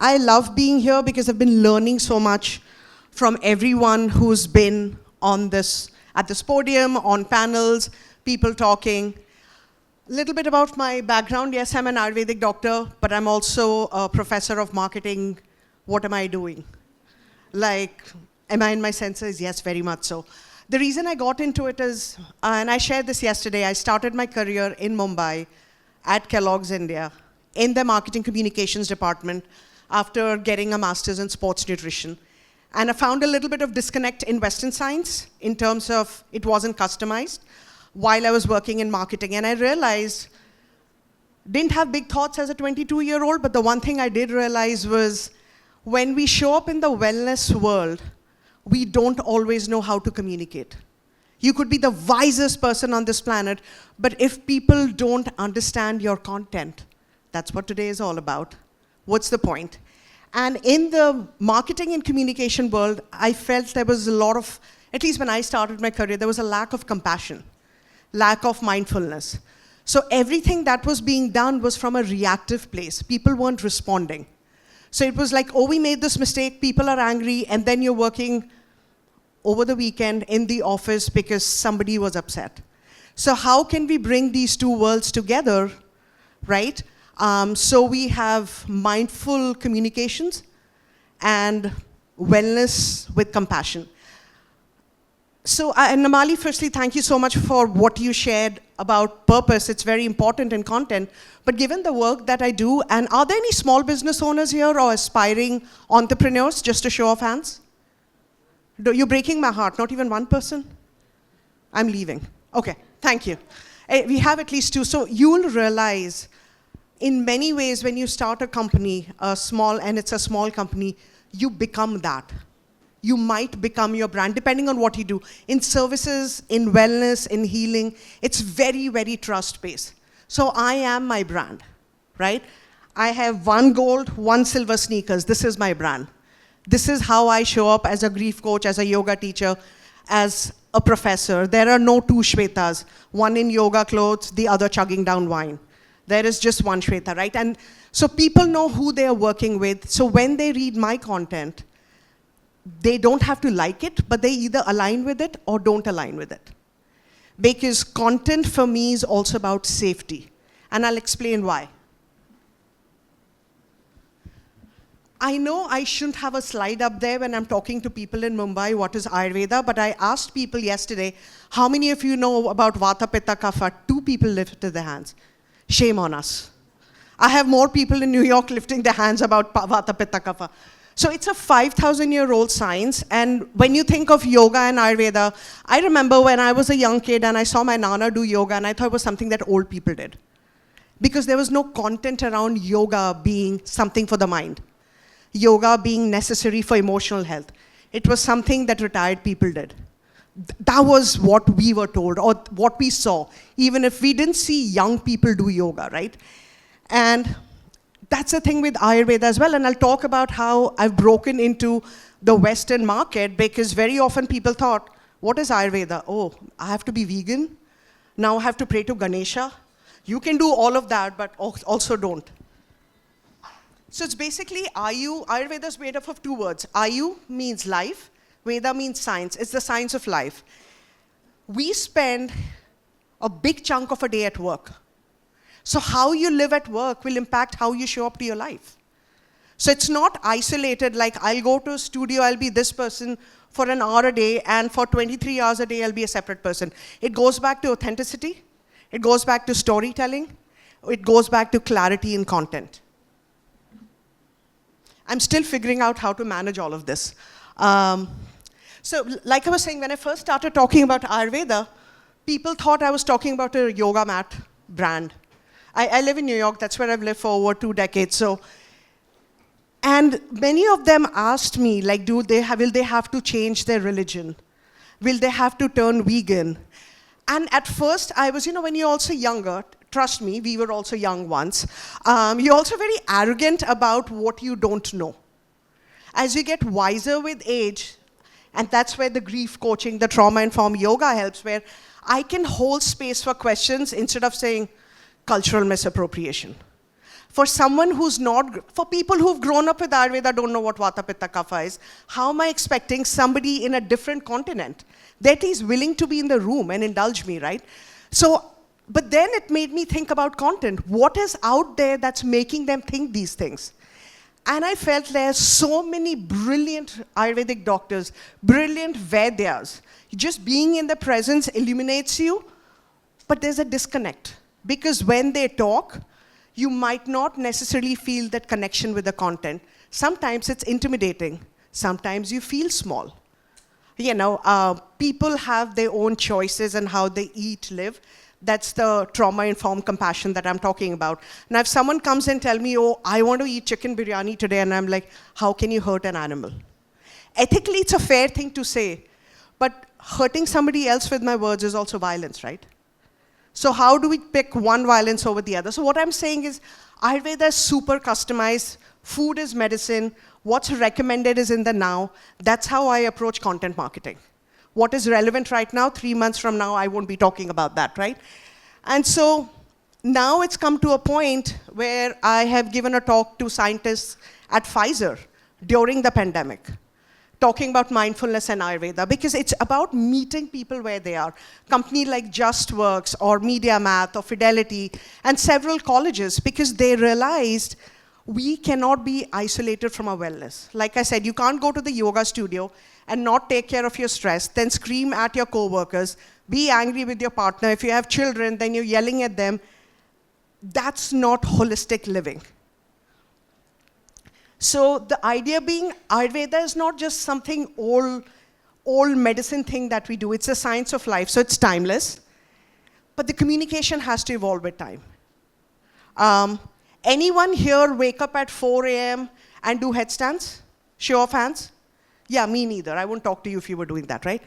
I love being here because I've been learning so much from everyone who's been on this, at this podium, on panels, people talking. A little bit about my background. Yes, I'm an Ayurvedic doctor, but I'm also a professor of marketing. What am I doing? Like, am I in my senses? Yes, very much so. The reason I got into it is, and I shared this yesterday, I started my career in Mumbai at Kellogg's India in the marketing communications department after getting a master's in sports nutrition. And I found a little bit of disconnect in Western science in terms of it wasn't customized while I was working in marketing. And I realized, didn't have big thoughts as a 22-year-old, but the one thing I did realize was when we show up in the wellness world, we don't always know how to communicate. You could be the wisest person on this planet, but if people don't understand your content, that's what today is all about. What's the point? And in the marketing and communication world, I felt there was a lot of, at least when I started my career, there was a lack of compassion, lack of mindfulness. So everything that was being done was from a reactive place. People weren't responding. So it was like, oh, we made this mistake, people are angry, and then you're working over the weekend in the office because somebody was upset. So how can we bring these two worlds together, right? So we have mindful communications and wellness with compassion. So Namali, firstly, thank you so much for what you shared about purpose. It's very important in content. But given the work that I do, and are there any small business owners here or aspiring entrepreneurs, just to show of hands? You're breaking my heart, not even one person? I'm leaving. Okay, thank you. We have at least two. So you'll realize in many ways, when you start a company, and it's a small company, you become that. You might become your brand, depending on what you do. In services, in wellness, in healing, it's very, very trust-based. So I am my brand, right? I have one gold, one silver sneakers. This is my brand. This is how I show up as a grief coach, as a yoga teacher, as a professor. There are no two Shwetas, one in yoga clothes, the other chugging down wine. There is just one Sweta, right? And so people know who they are working with. So when they read my content, they don't have to like it, but they either align with it or don't align with it. Because content for me is also about safety. And I'll explain why. I know I shouldn't have a slide up there when I'm talking to people in Mumbai, what is Ayurveda, but I asked people yesterday, how many of you know about Vata, Pitta, Kapha? 2 people lifted their hands. Shame on us. I have more people in New York lifting their hands about Vata, Pitta, Kapha. So it's a 5,000-year-old science, and when you think of yoga and Ayurveda, I remember when I was a young kid and I saw my Nana do yoga, and I thought it was something that old people did. Because there was no content around yoga being something for the mind. Yoga being necessary for emotional health. It was something that retired people did. That was what we were told, or what we saw, even if we didn't see young people do yoga, right? And that's the thing with Ayurveda as well, and I'll talk about how I've broken into the Western market, because very often people thought, what is Ayurveda? Oh, I have to be vegan? Now I have to pray to Ganesha? You can do all of that, but also don't. So it's basically Ayu. Ayurveda is made up of 2 words. Ayu means life. Veda means science. It's the science of life. We spend a big chunk of a day at work. So how you live at work will impact how you show up to your life. So it's not isolated, like I'll go to a studio, I'll be this person for an hour a day, and for 23 hours a day, I'll be a separate person. It goes back to authenticity. It goes back to storytelling. It goes back to clarity in content. I'm still figuring out how to manage all of this. So like I was saying, when I first started talking about Ayurveda, people thought I was talking about a yoga mat brand. I live in New York. That's where I've lived for over 2 decades. And many of them asked me, like, will they have to change their religion? Will they have to turn vegan? And at first, I was, when you're also younger, trust me, we were also young once, you're also very arrogant about what you don't know. As you get wiser with age, and that's where the grief coaching, the trauma-informed yoga helps, where I can hold space for questions instead of saying cultural misappropriation. For someone who's not, for people who've grown up with Ayurveda don't know what Vata Pitta Kapha is, how am I expecting somebody in a different continent that is willing to be in the room and indulge me, right? So, but then it made me think about content. What is out there that's making them think these things? And I felt there's so many brilliant Ayurvedic doctors, brilliant Vaidyas. Just being in the presence illuminates you, but there's a disconnect. Because when they talk, you might not necessarily feel that connection with the content. Sometimes it's intimidating. Sometimes you feel small. You know, people have their own choices and how they eat, live. That's the trauma-informed compassion that I'm talking about. Now, if someone comes and tell me, oh, I want to eat chicken biryani today, and I'm like, how can you hurt an animal? Ethically, it's a fair thing to say, but hurting somebody else with my words is also violence, right? So how do we pick one violence over the other? So what I'm saying is, Ayurveda is super customized. Food is medicine. What's recommended is in the now. That's how I approach content marketing. What is relevant right now, 3 months from now, I won't be talking about that, right? And so now it's come to a point where I have given a talk to scientists at Pfizer during the pandemic, talking about mindfulness and Ayurveda, because it's about meeting people where they are. Companies like JustWorks or Media Math or Fidelity and several colleges, because they realized we cannot be isolated from our wellness. Like I said, you can't go to the yoga studio and not take care of your stress, then scream at your coworkers, be angry with your partner. If you have children, then you're yelling at them. That's not holistic living. So the idea being, Ayurveda is not just something old medicine thing that we do. It's a science of life, so it's timeless. But the communication has to evolve with time. Anyone here wake up at 4 a.m. and do headstands? Show of hands? Yeah, me neither. I won't talk to you if you were doing that, right?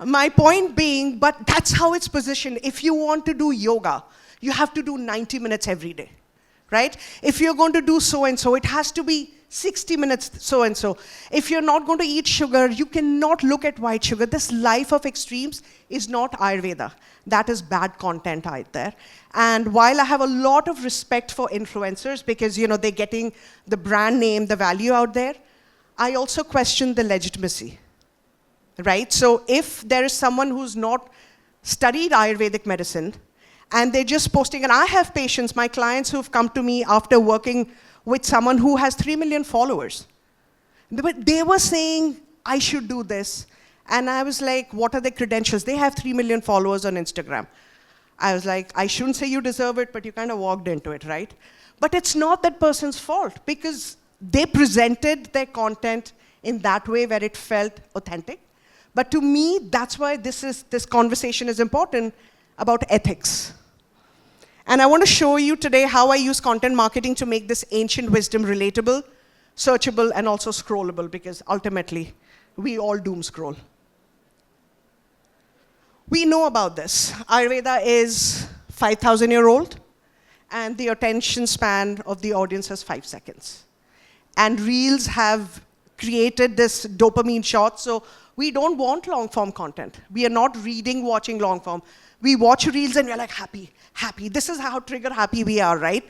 My point being, but that's how it's positioned. If you want to do yoga, you have to do 90 minutes every day, right? If you're going to do so-and-so, it has to be 60 minutes so-and-so. If you're not going to eat sugar, you cannot look at white sugar. This life of extremes is not Ayurveda. That is bad content out there. And while I have a lot of respect for influencers because, you know, they're getting the brand name, the value out there, I also question the legitimacy, right? So if there is someone who's not studied Ayurvedic medicine and they're just posting, and I have patients, my clients who've come to me after working with someone who has 3 million followers. But they were saying, I should do this. And I was like, what are the credentials? They have 3 million followers on Instagram. I was like, I shouldn't say you deserve it, but you kind of walked into it, right? But it's not that person's fault because they presented their content in that way where it felt authentic. But to me, that's why this conversation is important about ethics. And I want to show you today how I use content marketing to make this ancient wisdom relatable, searchable, and also scrollable, because ultimately, we all doom scroll. We know about this. Ayurveda is 5,000-year-old, and the attention span of the audience is 5 seconds. And Reels have created this dopamine shot, so we don't want long-form content. We are not reading, watching long-form. We watch Reels and we're like, happy, happy. This is how trigger happy we are, right?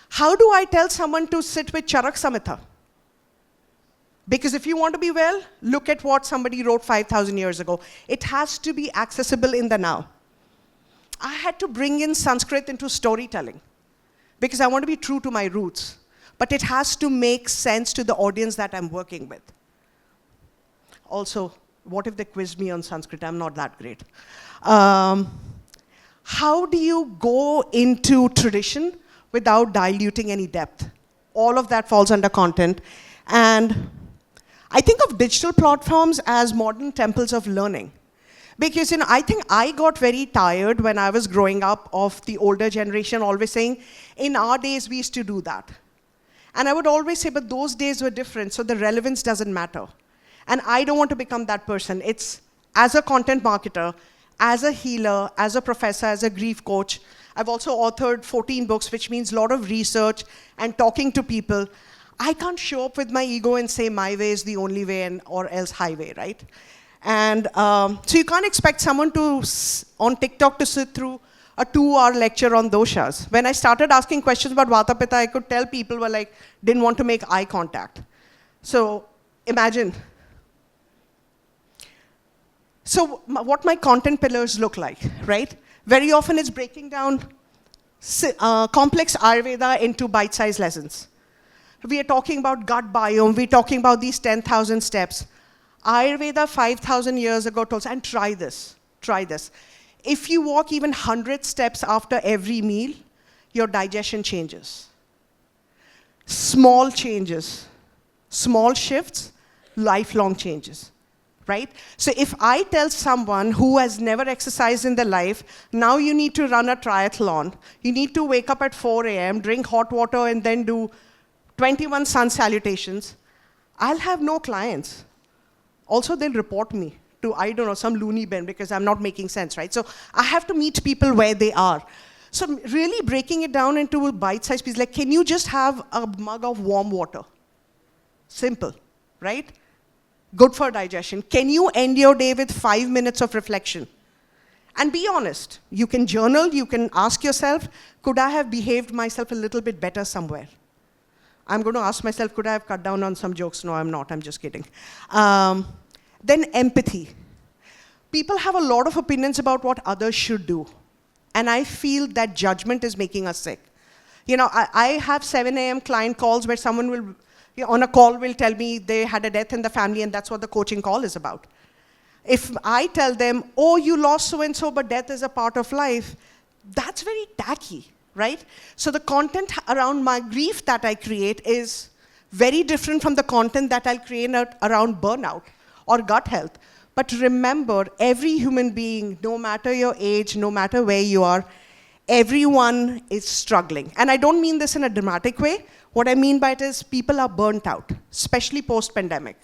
How do I tell someone to sit with Charak Samhita? Because if you want to be well, look at what somebody wrote 5,000 years ago. It has to be accessible in the now. I had to bring in Sanskrit into storytelling because I want to be true to my roots. But it has to make sense to the audience that I'm working with. Also, what if they quiz me on Sanskrit? I'm not that great. How do you go into tradition without diluting any depth? All of that falls under content. And I think of digital platforms as modern temples of learning. Because, you know, I think I got very tired when I was growing up of the older generation always saying, in our days, we used to do that. And I would always say, but those days were different, so the relevance doesn't matter. And I don't want to become that person. It's, as a content marketer, as a healer, as a professor, as a grief coach, I've also authored 14 books, which means a lot of research and talking to people. I can't show up with my ego and say my way is the only way and or else highway, right? And so you can't expect someone to, on TikTok, to sit through a 2-hour lecture on doshas. When I started asking questions about Vata Pitta, I could tell people were like, didn't want to make eye contact. So imagine. So what my content pillars look like, right? Very often it's breaking down complex Ayurveda into bite-sized lessons. We are talking about gut biome, we're talking about these 10,000 steps. Ayurveda 5,000 years ago told us, and try this. If you walk even 100 steps after every meal, your digestion changes. Small changes, small shifts, lifelong changes, right? So if I tell someone who has never exercised in their life, now you need to run a triathlon, you need to wake up at 4 a.m., drink hot water, and then do 21 sun salutations, I'll have no clients. Also, they'll report me to, I don't know, some loony bin because I'm not making sense, right? So I have to meet people where they are. So really breaking it down into bite-sized pieces, like, can you just have a mug of warm water? Simple, right? Good for digestion. Can you end your day with 5 minutes of reflection? And be honest. You can journal, you can ask yourself, could I have behaved myself a little bit better somewhere? I'm going to ask myself, could I have cut down on some jokes? No, I'm not, I'm just kidding. Then empathy. People have a lot of opinions about what others should do. And I feel that judgment is making us sick. You know, I have 7 a.m. client calls where someone will, on a call, will tell me they had a death in the family and that's what the coaching call is about. If I tell them, oh, you lost so-and-so, but death is a part of life, that's very tacky, right? So the content around my grief that I create is very different from the content that I'll create around burnout or gut health. But remember, every human being, no matter your age, no matter where you are, everyone is struggling. And I don't mean this in a dramatic way. What I mean by it is people are burnt out, especially post-pandemic.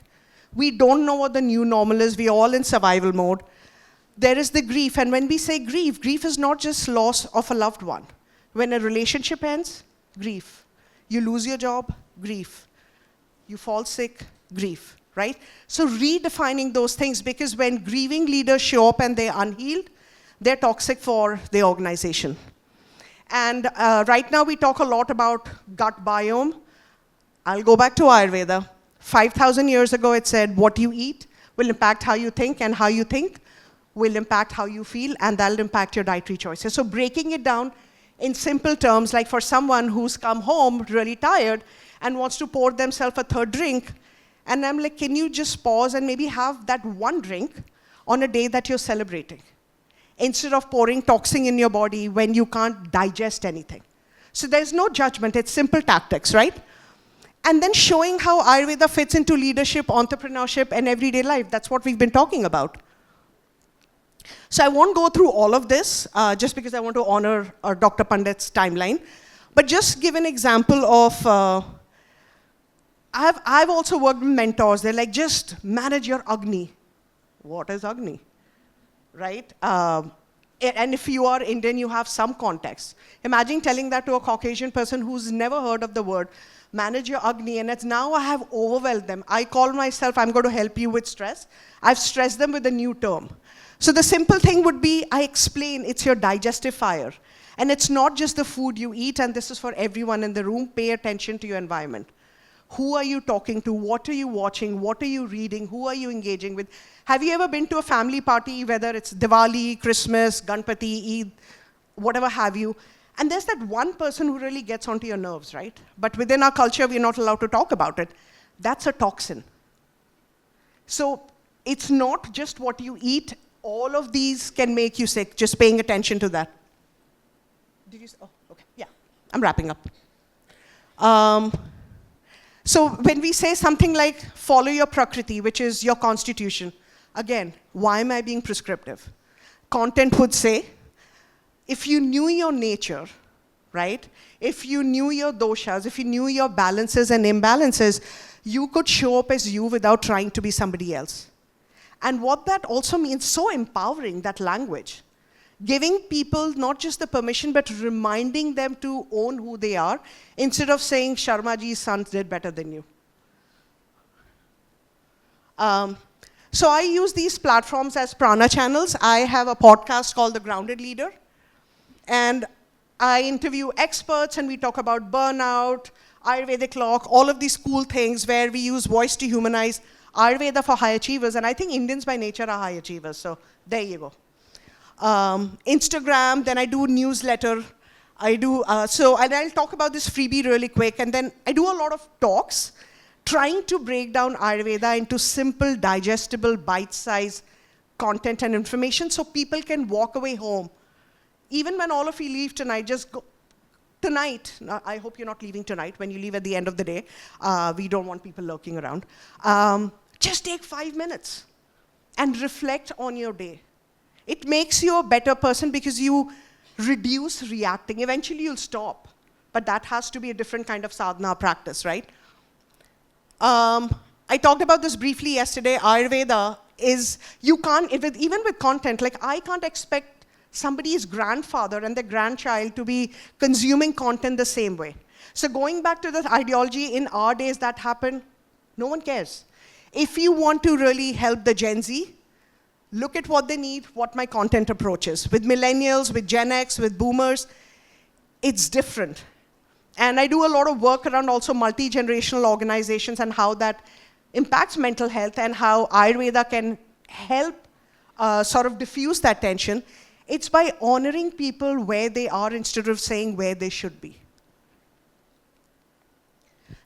We don't know what the new normal is. We're all in survival mode. There is the grief. And when we say grief, grief is not just loss of a loved one. When a relationship ends, grief. You lose your job, grief. You fall sick, grief. Right? So redefining those things, because when grieving leaders show up and they're unhealed, they're toxic for the organization. And right now we talk a lot about gut biome. I'll go back to Ayurveda. 5,000 years ago it said what you eat will impact how you think, and how you think will impact how you feel, and that'll impact your dietary choices. So breaking it down in simple terms, like for someone who's come home really tired and wants to pour themselves a third drink, and I'm like, can you just pause and maybe have that one drink on a day that you're celebrating, instead of pouring toxin in your body when you can't digest anything. So there's no judgment, it's simple tactics, right? And then showing how Ayurveda fits into leadership, entrepreneurship, and everyday life. That's what we've been talking about. So I won't go through all of this, just because I want to honor Dr. Pandit's timeline. But just give an example of, I've also worked with mentors. They're like, just manage your Agni. What is Agni? Right? And if you are Indian, you have some context. Imagine telling that to a Caucasian person who's never heard of the word, manage your Agni, and it's now I have overwhelmed them. I call myself, I'm going to help you with stress. I've stressed them with a new term. So the simple thing would be, I explain, it's your digestive fire. And it's not just the food you eat, and this is for everyone in the room, pay attention to your environment. Who are you talking to? What are you watching? What are you reading? Who are you engaging with? Have you ever been to a family party, whether it's Diwali, Christmas, Ganpati, Eid, whatever have you, and there's that one person who really gets onto your nerves, right? But within our culture, we're not allowed to talk about it. That's a toxin. So it's not just what you eat. All of these can make you sick, just paying attention to that. Did you say, oh, okay, yeah, I'm wrapping up. So when we say something like, follow your prakriti, which is your constitution, again, why am I being prescriptive? Content would say, if you knew your nature, right? If you knew your doshas, if you knew your balances and imbalances, you could show up as you without trying to be somebody else. And what that also means, so empowering, that language. Giving people not just the permission, but reminding them to own who they are, instead of saying, Sharma ji's sons did better than you. So I use these platforms as prana channels. I have a podcast called The Grounded Leader. And I interview experts and we talk about burnout, Ayurvedic clock, all of these cool things where we use voice to humanize Ayurveda for high achievers. And I think Indians by nature are high achievers, so there you go. Instagram, then I do newsletter. And I'll talk about this freebie really quick. And then I do a lot of talks trying to break down Ayurveda into simple, digestible, bite-sized content and information so people can walk away home. Even when all of you leave tonight, just go. Tonight, I hope you're not leaving tonight. When you leave at the end of the day, we don't want people lurking around. Just take 5 minutes and reflect on your day. It makes you a better person because you reduce reacting. Eventually, you'll stop. But that has to be a different kind of sadhana practice, right? I talked about this briefly yesterday. Ayurveda is, you can't, even with content, like I can't expect somebody's grandfather and their grandchild to be consuming content the same way. So going back to the ideology, in our days that happened, no one cares. If you want to really help the Gen Z, look at what they need, what my content approach is. With millennials, with Gen X, with boomers, it's different. And I do a lot of work around also multi-generational organizations and how that impacts mental health and how Ayurveda can help sort of diffuse that tension. It's by honoring people where they are instead of saying where they should be.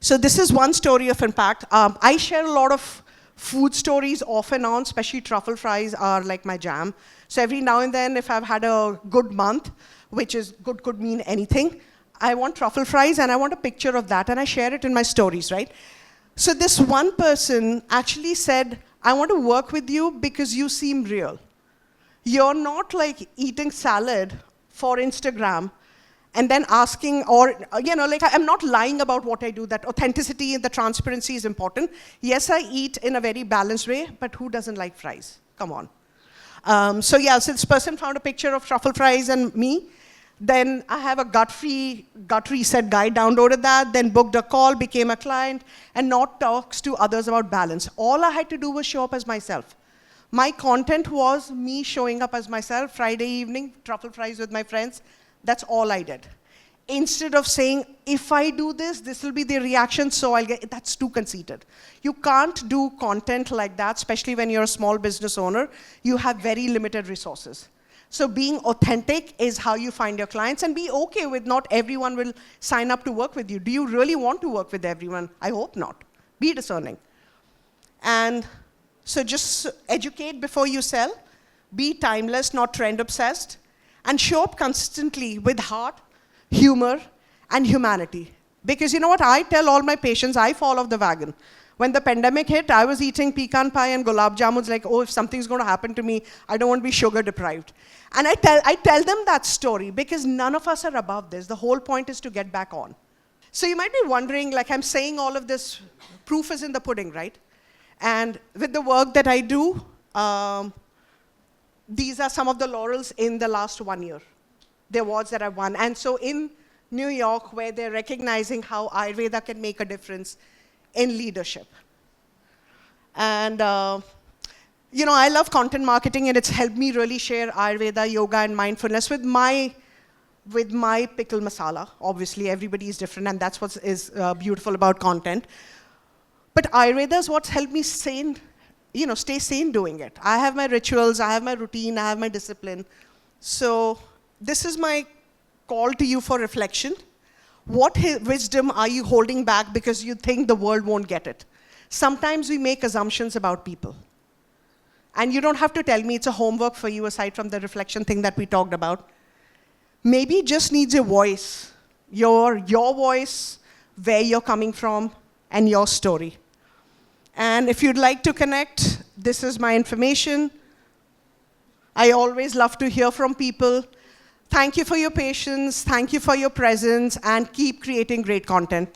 So this is one story of impact. I share a lot of food stories off and on, especially truffle fries are like my jam. So every now and then, if I've had a good month, which is good could mean anything, I want truffle fries and I want a picture of that and I share it in my stories, right? So this one person actually said, I want to work with you because you seem real. You're not like eating salad for Instagram and then asking, or, like I'm not lying about what I do. That authenticity and the transparency is important. Yes, I eat in a very balanced way, but who doesn't like fries? Come on. So this person found a picture of truffle fries and me. Then I have a gut reset guide, downloaded that, then booked a call, became a client, and now talks to others about balance. All I had to do was show up as myself. My content was me showing up as myself, Friday evening, truffle fries with my friends. That's all I did. Instead of saying, if I do this, this will be the reaction, so I'll get, that's too conceited. You can't do content like that, especially when you're a small business owner. You have very limited resources. So being authentic is how you find your clients, and be okay with not everyone will sign up to work with you. Do you really want to work with everyone? I hope not. Be discerning. And so just educate before you sell. Be timeless, not trend obsessed. And show up consistently with heart, humor, and humanity. Because you know what? I tell all my patients, I fall off the wagon. When the pandemic hit, I was eating pecan pie and gulab jamuns like, oh, if something's going to happen to me, I don't want to be sugar deprived. And I tell them that story because none of us are above this. The whole point is to get back on. So you might be wondering, like I'm saying all of this, proof is in the pudding, right? And with the work that I do, these are some of the laurels in the last 1 year, the awards that I've won. And so in New York, where they're recognizing how Ayurveda can make a difference in leadership. And I love content marketing, and it's helped me really share Ayurveda, yoga, and mindfulness with my pickle masala. Obviously, everybody is different, and that's what is beautiful about content. But Ayurveda is what's helped me stay sane doing it. I have my rituals, I have my routine, I have my discipline. So this is my call to you for reflection. What wisdom are you holding back because you think the world won't get it? Sometimes we make assumptions about people. And you don't have to tell me, it's a homework for you aside from the reflection thing that we talked about. Maybe it just needs a voice, your voice, where you're coming from, and your story. And if you'd like to connect, this is my information. I always love to hear from people. Thank you for your patience, thank you for your presence, and keep creating great content.